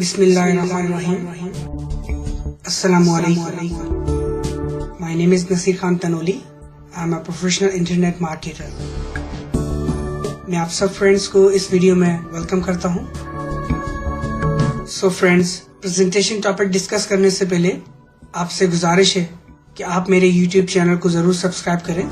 Bismillahirrahmanirrahim. Assalamualaikum. My name is Nasir Khan Tanoli. I am a professional internet marketer. मैं आप सब friends को इस वीडियो में वेलकम करता हूं। So friends, presentation topic discuss करने से पहले आपसे गुजारिश है कि आप मेरे YouTube चैनल को जरूर सब्सक्राइब करें।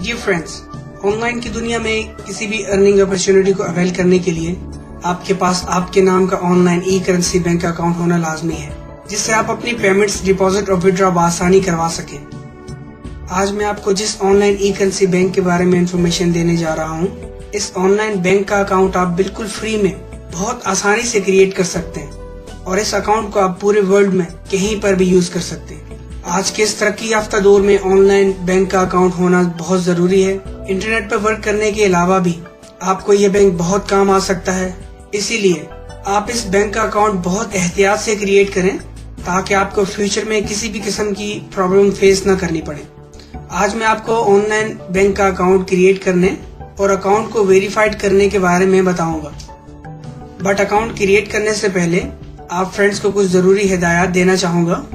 डियर फ्रेंड्स, ऑनलाइन की दुनिया में किसी भी अर्निंग अपॉर्चुनिटी को अवेल करने के लिए आपके पास आपके नाम का ऑनलाइन ई करेंसी बैंक अकाउंट होना लाजमी है, जिससे आप अपनी पेमेंट्स, डिपॉजिट और विड्रॉ बआसानी करवा सकें। आज मैं आपको जिस ऑनलाइन ई करेंसी बैंक के बारे में इंफॉर्मेशन देने जा रहा हूँ, इस ऑनलाइन बैंक का अकाउंट आप बिल्कुल फ्री में बहुत आसानी से क्रिएट कर सकते हैं और इस अकाउंट को आप पूरे वर्ल्ड में कहीं पर भी यूज कर सकते हैं। आज के इस तरक्की याफ्ता दौर में ऑनलाइन बैंक का अकाउंट होना बहुत जरूरी है। इंटरनेट पर वर्क करने के अलावा भी आपको ये बैंक बहुत काम आ सकता है, इसीलिए आप इस बैंक का अकाउंट बहुत एहतियात से क्रिएट करें ताकि आपको फ्यूचर में किसी भी किस्म की प्रॉब्लम फेस न करनी पड़े। आज मैं आपको ऑनलाइन बैंक का अकाउंट क्रिएट करने और अकाउंट को वेरीफाइड करने के बारे में बताऊंगा। बट अकाउंट क्रिएट करने से पहले आप फ्रेंड्स को कुछ जरूरी हिदायत देना चाहूंगा।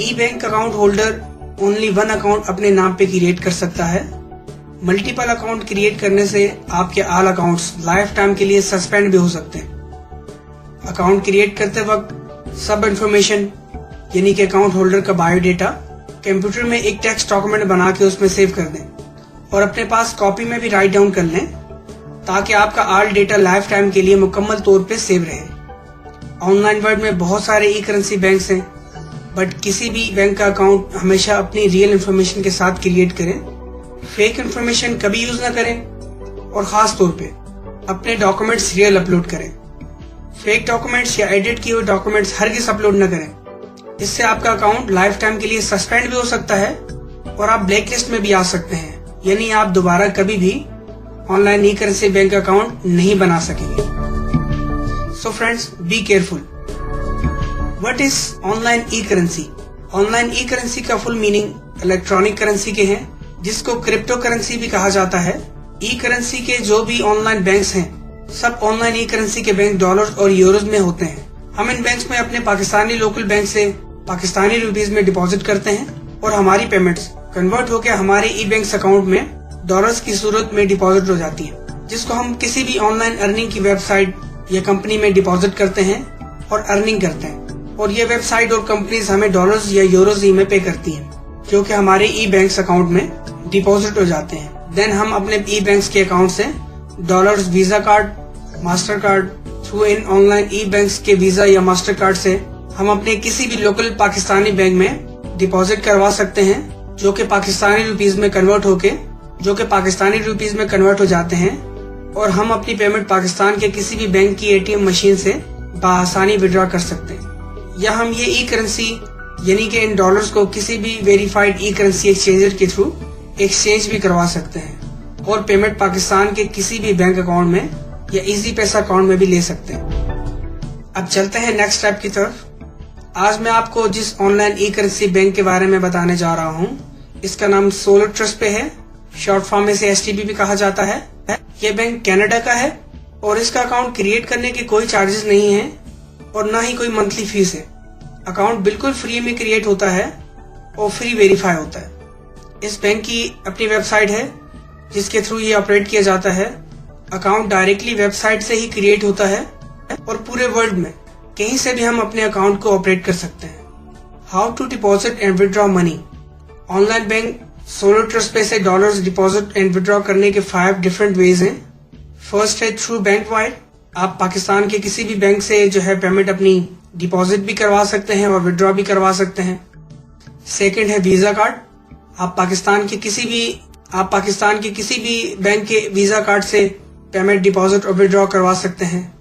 E bank account holder only one account अपने नाम पे क्रिएट कर सकता है। मल्टीपल अकाउंट क्रिएट करने से आपके ऑल अकाउंट्स लाइफ टाइम के लिए सस्पेंड भी हो सकते हैं। अकाउंट क्रिएट करते वक्त सब इंफॉर्मेशन यानी कि अकाउंट होल्डर का बायोडेटा कंप्यूटर में एक टेक्स्ट डॉक्यूमेंट बना के उसमें सेव कर दें और अपने पास कॉपी में भी राइट डाउन कर लें ताकि आपका ऑल डेटा लाइफ टाइम के लिए मुकम्मल तौर पे सेव रहे। ऑनलाइन वर्ल्ड में बहुत सारे ई करेंसी बैंक्स हैं, बट किसी भी बैंक का अकाउंट हमेशा अपनी रियल इंफॉर्मेशन के साथ क्रिएट करें। फेक इंफॉर्मेशन कभी यूज ना करें और खास तौर पे अपने डॉक्यूमेंट्स रियल अपलोड करें। फेक डॉक्यूमेंट्स या एडिट किए हुए डॉक्यूमेंट्स हरगिज़ अपलोड न करें। इससे आपका अकाउंट लाइफ टाइम के लिए सस्पेंड भी हो सकता है और आप ब्लैक लिस्ट में भी आ सकते हैं, यानी आप दोबारा कभी भी ऑनलाइन ई करेंसी बैंक अकाउंट नहीं बना सकेंगे। So friends, be careful. What is online E currency? Online E currency का फुल मीनिंग इलेक्ट्रॉनिक करेंसी के हैं, जिसको क्रिप्टो करेंसी भी कहा जाता है। ई करेंसी के जो भी ऑनलाइन बैंक्स हैं, सब ऑनलाइन ई करेंसी के बैंक डॉलर्स और यूरोज में होते हैं। हम इन बैंक्स में अपने पाकिस्तानी लोकल बैंक से पाकिस्तानी रुपीज में डिपॉजिट करते हैं और हमारी पेमेंट्स कन्वर्ट होकर हमारे ई बैंक अकाउंट में डॉलर्स की सूरत में डिपॉजिट हो जाती है, जिसको हम किसी भी ऑनलाइन अर्निंग की वेबसाइट या कंपनी में डिपॉजिट करते हैं और अर्निंग करते हैं। और ये वेबसाइट और कंपनीज हमें डॉलर्स या यूरोज में पे करती हैं, जो कि हमारे ई बैंक्स अकाउंट में डिपॉजिट हो जाते हैं। देन हम अपने ई बैंक्स के अकाउंट से dollars, Visa card, Mastercard through इन ऑनलाइन ई बैंक्स के वीजा या मास्टर कार्ड से हम अपने किसी भी लोकल पाकिस्तानी बैंक में डिपॉजिट करवा सकते हैं, जो कि पाकिस्तानी रुपीज में कन्वर्ट हो जाते हैं और हम अपनी पेमेंट पाकिस्तान के किसी भी बैंक की ATM मशीन से बआसानी विड्रॉ कर सकते हैं। या हम ये ई करेंसी यानी कि इन डॉलर्स को किसी भी वेरीफाइड ई करेंसी एक्सचेंजर के थ्रू एक्सचेंज भी करवा सकते हैं और पेमेंट पाकिस्तान के किसी भी बैंक अकाउंट में या इजी पैसा अकाउंट में भी ले सकते हैं। अब चलते हैं नेक्स्ट स्टेप की तरफ। आज मैं आपको जिस ऑनलाइन ई करेंसी बैंक के बारे में बताने जा रहा हूँ, इसका नाम सोलर ट्रस्ट पे है। शॉर्ट फॉर्म में से STB भी कहा जाता है। ये बैंक कनाडा का है और इसका अकाउंट क्रिएट करने के कोई चार्जेस नहीं है और ना ही कोई मंथली फीस है। अकाउंट बिल्कुल फ्री में क्रिएट होता है और फ्री वेरीफाई होता है। इस बैंक की अपनी वेबसाइट है जिसके थ्रू ये ऑपरेट किया जाता है। अकाउंट डायरेक्टली वेबसाइट से ही क्रिएट होता है और पूरे वर्ल्ड में कहीं से भी हम अपने अकाउंट को ऑपरेट कर सकते हैं। How to deposit and withdraw money? Online bank solid trust pay से डॉलर्स डिपॉजिट एंड विड्रॉ करने के 5 डिफरेंट वेज हैं। फर्स्ट है थ्रू बैंक वायर। आप पाकिस्तान के किसी भी बैंक से जो है पेमेंट अपनी डिपॉजिट भी करवा सकते हैं और विड्रॉ भी करवा सकते हैं। सेकंड है वीजा कार्ड। आप पाकिस्तान के किसी भी बैंक के वीजा कार्ड से पेमेंट, डिपॉजिट और विड्रॉ करवा सकते हैं।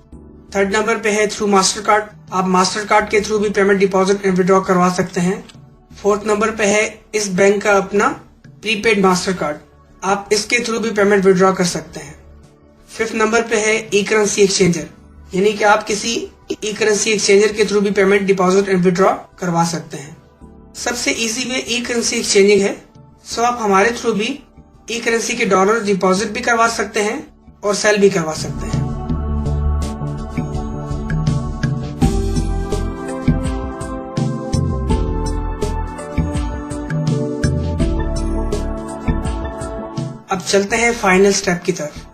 थर्ड नंबर पे है थ्रू मास्टर कार्ड। आप मास्टर कार्ड के थ्रू भी पेमेंट, डिपॉजिट एंड विड्रॉ करवा सकते हैं। फोर्थ नंबर पे है इस बैंक का अपना प्रीपेड मास्टर कार्ड। आप इसके थ्रू भी पेमेंट विड्रॉ कर सकते हैं। फिफ्थ नंबर पे है ई करेंसी एक्सचेंजर। यानी कि आप किसी ई करेंसी एक्सचेंजर के थ्रू भी पेमेंट डिपॉजिट एंड विड्रॉ करवा सकते हैं। सबसे इजी वे ई करेंसी एक्सचेंजिंग है। सो आप हमारे थ्रू भी ई करेंसी के डॉलर डिपॉजिट भी करवा सकते हैं और सेल भी करवा सकते हैं। अब चलते हैं फाइनल स्टेप की तरफ,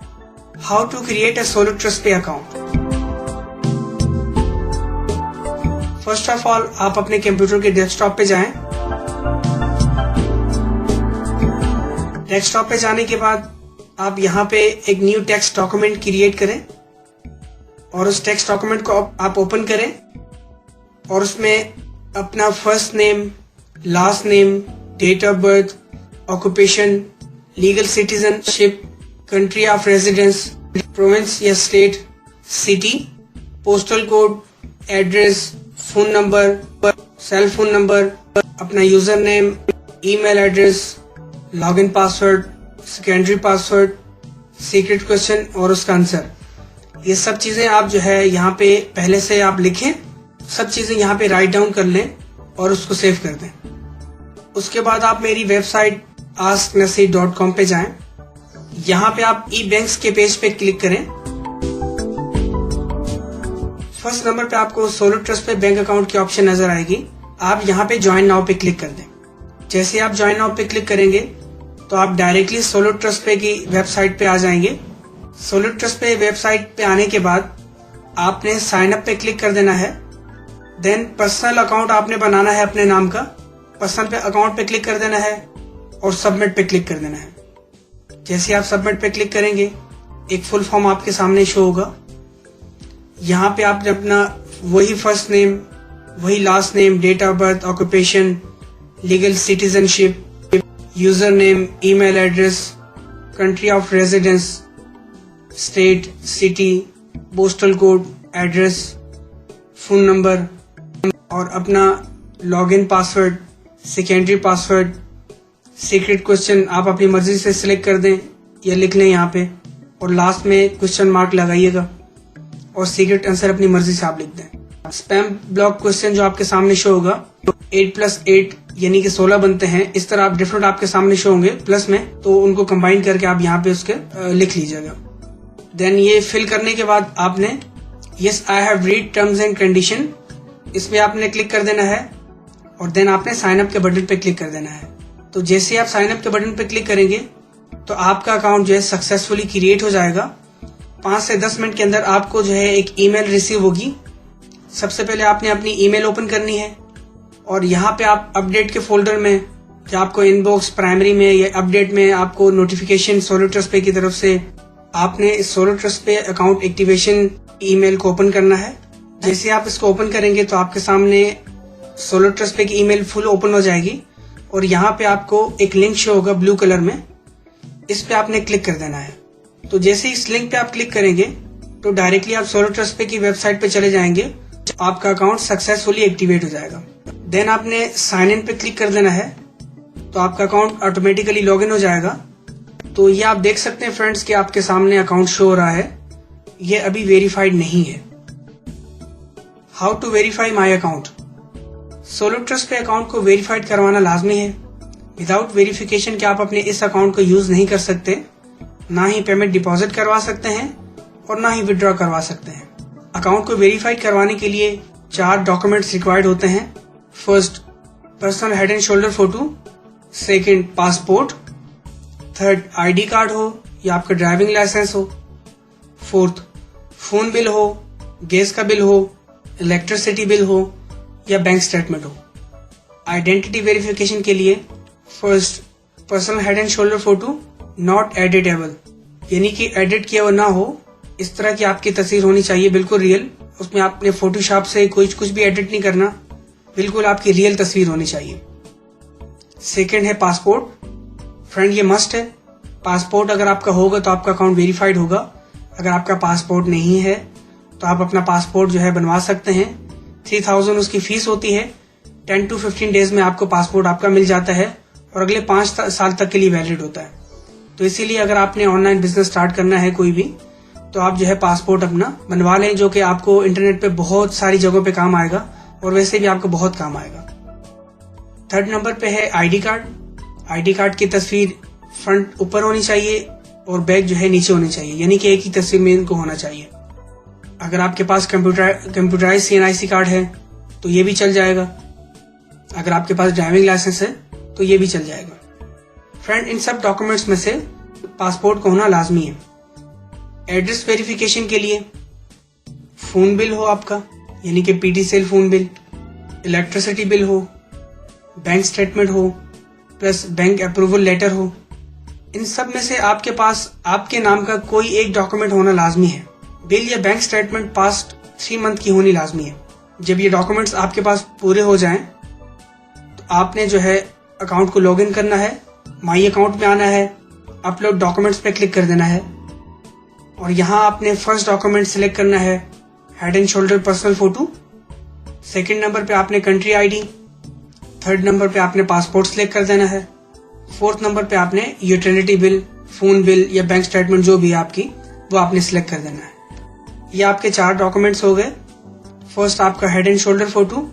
how to create a solo trust pay account. First of all आप अपने कंप्यूटर के डेस्कटॉप पे जाएं। डेस्कटॉप पे जाने के बाद आप यहाँ पे एक न्यू टेक्स्ट डॉक्यूमेंट क्रिएट करें और उस टेक्स्ट डॉक्यूमेंट को आप ओपन करें और उसमें अपना first name, last name, date of birth, occupation, legal citizenship, country of residence, province या state, city, postal code, address, phone number, cell phone number, अपना user name, email address, login password, secondary password, secret question और उसका answer. ये सब चीजें आप जो है यहाँ पे पहले से आप लिखें, सब चीजें यहाँ पे राइट डाउन कर लें और उसको सेव कर दें। उसके बाद आप मेरी वेबसाइट asknasir.com पे जाएं। यहाँ पे आप ई बैंक्स के पेज पे क्लिक करें। फर्स्ट नंबर पे आपको सोलो ट्रस्ट पे बैंक अकाउंट की ऑप्शन नजर आएगी। आप यहाँ पे ज्वाइन नाउ पे क्लिक कर दें। जैसे आप ज्वाइन नाउ पे क्लिक करेंगे तो आप डायरेक्टली सोलो ट्रस्ट पे की वेबसाइट पे आ जाएंगे। सोलो ट्रस्ट पे वेबसाइट पे आने के बाद आपने साइन अप पे क्लिक कर देना है। देन पर्सनल अकाउंट आपने बनाना है अपने नाम का। पर्सनल पे अकाउंट पे क्लिक कर देना है और सबमिट पे क्लिक कर देना है। जैसे आप सबमिट पे क्लिक करेंगे एक फुल फॉर्म आपके सामने शो होगा। यहाँ पे आपने अपना वही फर्स्ट नेम, वही last name, date of birth, occupation, legal citizenship, user name, email address, country of residence, state, city, postal code, address, phone number और अपना login password, secondary password, secret question आप अपनी मर्जी से सिलेक्ट कर दें या लिख लें यहाँ पे और लास्ट में क्वेश्चन मार्क लगाइएगा और सीक्रेट आंसर अपनी मर्जी से आप लिख दें। स्पैम ब्लॉक क्वेश्चन जो आपके सामने शो होगा 8+8 यानी कि 16 बनते हैं। इस तरह आप डिफरेंट आपके सामने शो होंगे प्लस में, तो उनको कंबाइन करके आप यहाँ पे उसके लिख लीजिएगा। देन ये फिल करने के बाद आपने yes I have read terms and condition, इसमें आपने क्लिक कर देना है और देन आपने साइन अप के बटन पे क्लिक कर देना है। तो जैसे आप साइन अप के बटन पे क्लिक करेंगे तो आपका अकाउंट जो है सक्सेसफुली क्रिएट हो जाएगा। 5 से 10 मिनट के अंदर आपको जो है एक ईमेल रिसीव होगी। सबसे पहले आपने अपनी ईमेल ओपन करनी है और यहाँ पे आप अपडेट के फोल्डर में जो आपको इनबॉक्स प्राइमरी में या अपडेट में आपको नोटिफिकेशन सोलो ट्रस्ट पे की तरफ से आपने solo trust pay account activation email को ओपन करना है। जैसे आप इसको ओपन करेंगे तो आपके सामने सोलो ट्रस्ट पे की ईमेल फुल ओपन हो जाएगी और यहाँ पे आपको एक लिंक शो होगा ब्लू कलर में, इस पे आपने क्लिक कर देना है। तो जैसे इस लिंक पे आप क्लिक करेंगे तो डायरेक्टली आप सोलो ट्रस्ट पे की वेबसाइट पे चले जाएंगे। आपका अकाउंट सक्सेसफुली एक्टिवेट हो जाएगा। देन आपने साइन इन पे क्लिक कर देना है तो आपका अकाउंट ऑटोमेटिकली लॉगिन हो जाएगा। तो ये आप देख सकते हैं फ्रेंड्स कि आपके सामने अकाउंट शो हो रहा है, ये अभी वेरीफाइड नहीं है। How to verify my account. Solo trust pay account को वेरीफाइड करवाना लाजमी है। विदाउट वेरिफिकेशन के आप अपने इस अकाउंट को यूज नहीं कर सकते, ना ही पेमेंट डिपॉजिट करवा सकते हैं और ना ही विड्रॉ करवा सकते हैं। अकाउंट को वेरीफाइड करवाने के लिए 4 डॉक्यूमेंट्स रिक्वायर्ड होते हैं। First, personal head and shoulder photo. Second, passport. Third, ID card हो या आपका ड्राइविंग लाइसेंस हो। फोर्थ, फोन बिल हो, गैस का बिल हो, इलेक्ट्रिसिटी बिल हो या बैंक स्टेटमेंट हो। आइडेंटिटी वेरिफिकेशन के लिए first, personal head and shoulder photo not editable, यानी कि एडिट किया हुआ ना हो, इस तरह की आपकी तस्वीर होनी चाहिए, बिल्कुल रियल। उसमें आपने फोटोशॉप से कुछ भी एडिट नहीं करना, बिल्कुल आपकी रियल तस्वीर होनी चाहिए। सेकंड है पासपोर्ट। फ्रेंड ये मस्ट है, पासपोर्ट अगर आपका होगा तो आपका अकाउंट वेरीफाइड होगा। अगर आपका पासपोर्ट नहीं है तो आप अपना पासपोर्ट जो है बनवा सकते हैं। 3000 उसकी फीस होती है। 10 to 15 डेज में आपको पासपोर्ट आपका मिल जाता है और अगले 5 साल तक के लिए वैलिड होता है। तो इसीलिए अगर आपने ऑनलाइन बिजनेस स्टार्ट करना है कोई भी, तो आप जो है पासपोर्ट अपना बनवा लें, जो कि आपको इंटरनेट पे बहुत सारी जगहों पे काम आएगा और वैसे भी आपको बहुत काम आएगा। थर्ड नंबर पे है आईडी कार्ड। आईडी कार्ड की तस्वीर फ्रंट ऊपर होनी चाहिए और बैक जो है नीचे होनी चाहिए, यानी कि एक ही तस्वीर में इनको होना चाहिए। अगर आपके पास कंप्यूटराइज CNIC कार्ड है तो ये भी चल जाएगा। अगर आपके पास ड्राइविंग लाइसेंस है तो ये भी चल जाएगा। फ्रेंड, इन सब डॉक्यूमेंट्स में से पासपोर्ट का होना लाजमी है। एड्रेस वेरिफिकेशन के लिए फोन बिल हो आपका, यानी कि PT cell phone bill, electricity bill हो, बैंक स्टेटमेंट हो, प्लस बैंक अप्रूवल लेटर हो। इन सब में से आपके पास आपके नाम का कोई एक डॉक्यूमेंट होना लाजमी है। बिल या बैंक स्टेटमेंट पास्ट 3 मंथ की होनी लाजमी है। जब ये डॉक्यूमेंट्स आपके पास पूरे हो जाएं तो आपने जो है अकाउंट को लॉगिन करना है, माई अकाउंट में आना है, अपलोड डॉक्यूमेंट्स पे क्लिक कर देना है और यहाँ आपने फर्स्ट डॉक्यूमेंट सिलेक्ट करना है head and shoulder personal photo. Second number पे आपने कंट्री आईडी, थर्ड नंबर पे आपने पासपोर्ट सिलेक्ट कर देना है, फोर्थ नंबर पे आपने यूटिलिटी बिल, फोन बिल या बैंक स्टेटमेंट जो भी है आपकी, वो आपने सिलेक्ट कर देना है। ये आपके 4 डॉक्यूमेंट्स हो गए। फर्स्ट आपका head and shoulder photo,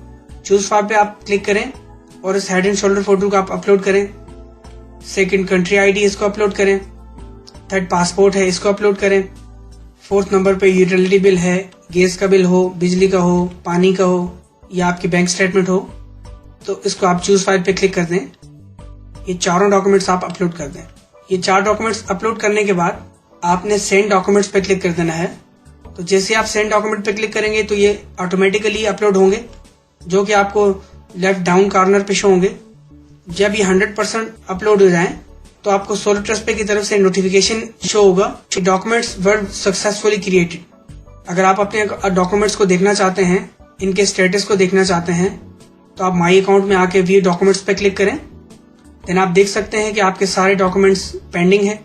choose file पे आप क्लिक करें और इस हेड एंड शोल्डर फोटो को आप अपलोड करें। सेकंड कंट्री आईडी, इसको अपलोड करें। थर्ड पासपोर्ट है, इसको अपलोड करें। फोर्थ नंबर पे यूटिलिटी बिल है, गैस का बिल हो, बिजली का हो, पानी का हो या आपकी बैंक स्टेटमेंट हो, तो इसको आप चूज फाइल पे क्लिक कर दें। ये चारों डॉक्यूमेंट्स आप अपलोड कर दें। ये 4 डॉक्यूमेंट्स अपलोड करने के बाद आपने सेंड डॉक्यूमेंट्स पे क्लिक कर देना है। तो जैसे आप सेंड डॉक्यूमेंट पे क्लिक करेंगे तो ये ऑटोमेटिकली अपलोड होंगे, जो कि आपको लेफ्ट डाउन कॉर्नर पे शो होंगे। जब ये 100% अपलोड हो जाएं तो आपको सोलो ट्रस्ट पे की तरफ से नोटिफिकेशन शो होगा कि डॉक्यूमेंट्स वर सक्सेसफुली क्रिएटेड। अगर आप अपने डॉक्यूमेंट्स को देखना चाहते हैं, इनके स्टेटस को देखना चाहते हैं, तो आप माई अकाउंट में आके व्यू डॉक्यूमेंट्स पे क्लिक करें। देन आप देख सकते हैं कि आपके सारे डॉक्यूमेंट्स पेंडिंग है।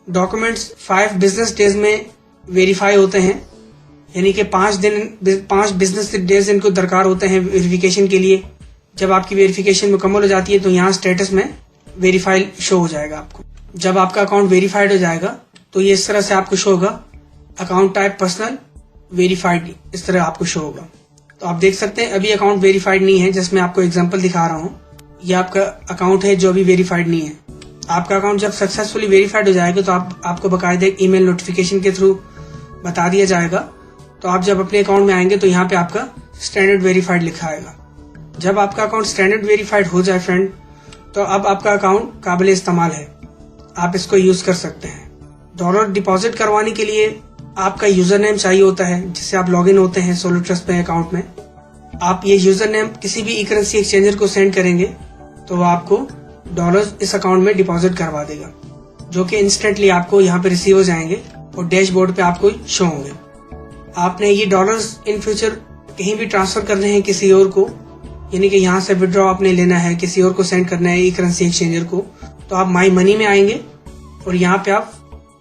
डॉक्यूमेंट्स 5 बिजनेस डेज में वेरीफाई होते हैं, यानी कि 5 बिजनेस डेज इनको दरकार होते हैं वेरिफिकेशन के लिए। जब आपकी वेरिफिकेशन मुकम्मल हो जाती है तो यहाँ स्टेटस में वेरीफाइड शो हो जाएगा आपको। जब आपका अकाउंट वेरीफाइड हो जाएगा तो ये इस तरह से आपको शो होगा, अकाउंट टाइप पर्सनल वेरीफाइड, इस तरह आपको शो होगा। तो आप देख सकते हैं अभी अकाउंट वेरीफाइड नहीं है, जिसमें आपको एग्जांपल दिखा रहा हूँ। ये आपका अकाउंट है जो अभी वेरीफाइड नहीं है। आपका अकाउंट जब सक्सेसफुली वेरीफाइड हो जाएगा तो आपको बाकायदा ईमेल नोटिफिकेशन के थ्रू बता दिया जाएगा। तो आप जब अपने अकाउंट में आएंगे तो यहाँ पे आपका स्टैंडर्ड वेरीफाइड लिखा आएगा। जब आपका अकाउंट स्टैंडर्ड वेरीफाइड हो जाए फ्रेंड, तो अब आपका अकाउंट काबिल इस्तेमाल है, आप इसको यूज कर सकते हैं। डॉलर डिपॉजिट करवाने के लिए आपका यूजर नेम चाहिए होता है, जिससे आप लॉगिन होते हैं सोलो ट्रस्ट पे अकाउंट में। आप ये यूजर नेम किसी भी ई-करेंसी एक्सचेंजर को सेंड करेंगे तो वो आपको डॉलर्स इस अकाउंट में डिपॉजिट करवा देगा, जो कि इंस्टेंटली आपको यहाँ पे रिसीव हो जाएंगे और डैशबोर्ड पे आपको शो होंगे। आपने ये डॉलर्स इन फ्यूचर कहीं भी ट्रांसफर करने हैं किसी और को, यानी कि यहाँ से विड्रॉ आपने लेना है, किसी और को सेंड करना है ई-करेंसी एक्सचेंजर को, तो आप माई मनी में आएंगे और यहाँ पे आप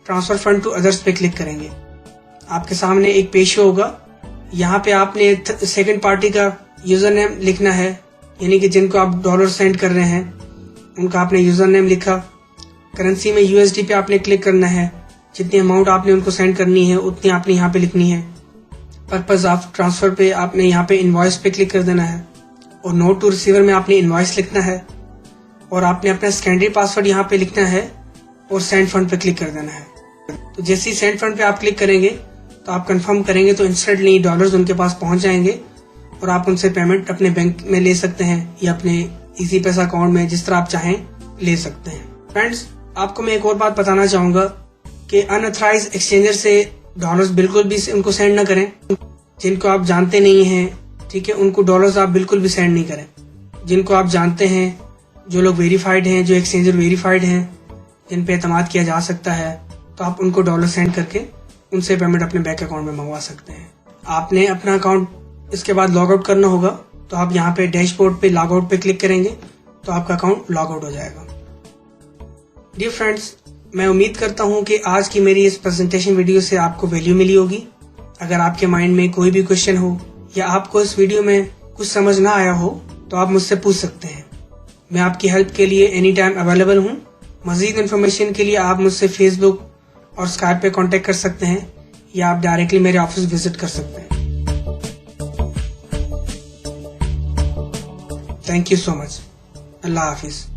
ट्रांसफर फंड टू अदर्स पे क्लिक करेंगे। आपके सामने एक पेज शो होगा। यहाँ पे आपने सेकंड पार्टी का यूजर नेम लिखना है, यानी कि जिनको आप डॉलर सेंड कर रहे हैं उनका आपने यूजर नेम लिखा। करेंसी में USD पे आपने क्लिक करना है, जितनी अमाउंट आपने उनको सेंड करनी है उतनी आपने यहाँ पे लिखनी है। पर्पज ऑफ ट्रांसफर पे आपने यहाँ पे इनवॉइस पे क्लिक कर देना है और नोट टू रिसीवर में आपने इनवॉइस लिखना है और आपने अपना सेकेंडरी पासवर्ड यहाँ पे लिखना है और सेंड फंड पे क्लिक कर देना है। तो जैसे ही सेंड फंड पे आप क्लिक करेंगे तो आप कंफर्म करेंगे तो इंस्टेंटली डॉलर्स उनके पास पहुंच जाएंगे और आप उनसे पेमेंट अपने बैंक में ले सकते हैं या अपने इजी पैसा अकाउंट में, जिस तरह आप चाहें ले सकते हैं। फ्रेंड्स, आपको मैं एक और बात बताना चाहूंगा कि अनऑथराइज्ड एक्सचेंजर से डॉलर्स बिल्कुल भी उनको सेंड ना करें। जिनको आप जानते नहीं हैं, ठीक है, उनको डॉलर्स आप बिल्कुल भी सेंड नहीं करें। जिनको आप जानते हैं, जो लोग वेरीफाइड हैं, जो एक्सचेंजर वेरीफाइड हैं, जिन पे एतमाद किया जा सकता है, तो आप उनको डॉलर सेंड करके उनसे पेमेंट अपने बैंक अकाउंट में मंगवा सकते हैं। आपने अपना अकाउंट इसके बाद लॉग आउट करना होगा, तो आप यहाँ पे डैशबोर्ड पे लॉग आउट पे क्लिक करेंगे तो आपका अकाउंट लॉग आउट हो जाएगा। डियर फ्रेंड्स, मैं उम्मीद करता हूँ कि आज की मेरी इस प्रेजेंटेशन वीडियो से आपको वैल्यू मिली होगी। अगर आपके माइंड में कोई भी क्वेश्चन हो या आपको इस वीडियो में कुछ समझ ना आया हो तो आप मुझसे पूछ सकते हैं। मैं आपकी हेल्प के लिए एनी टाइम अवेलेबल हूँ। मजीद इन्फॉर्मेशन के लिए आप मुझसे फेसबुक और स्काइप पे कांटेक्ट कर सकते हैं या आप डायरेक्टली मेरे ऑफिस विजिट कर सकते हैं। Thank you so much. Allah Hafiz.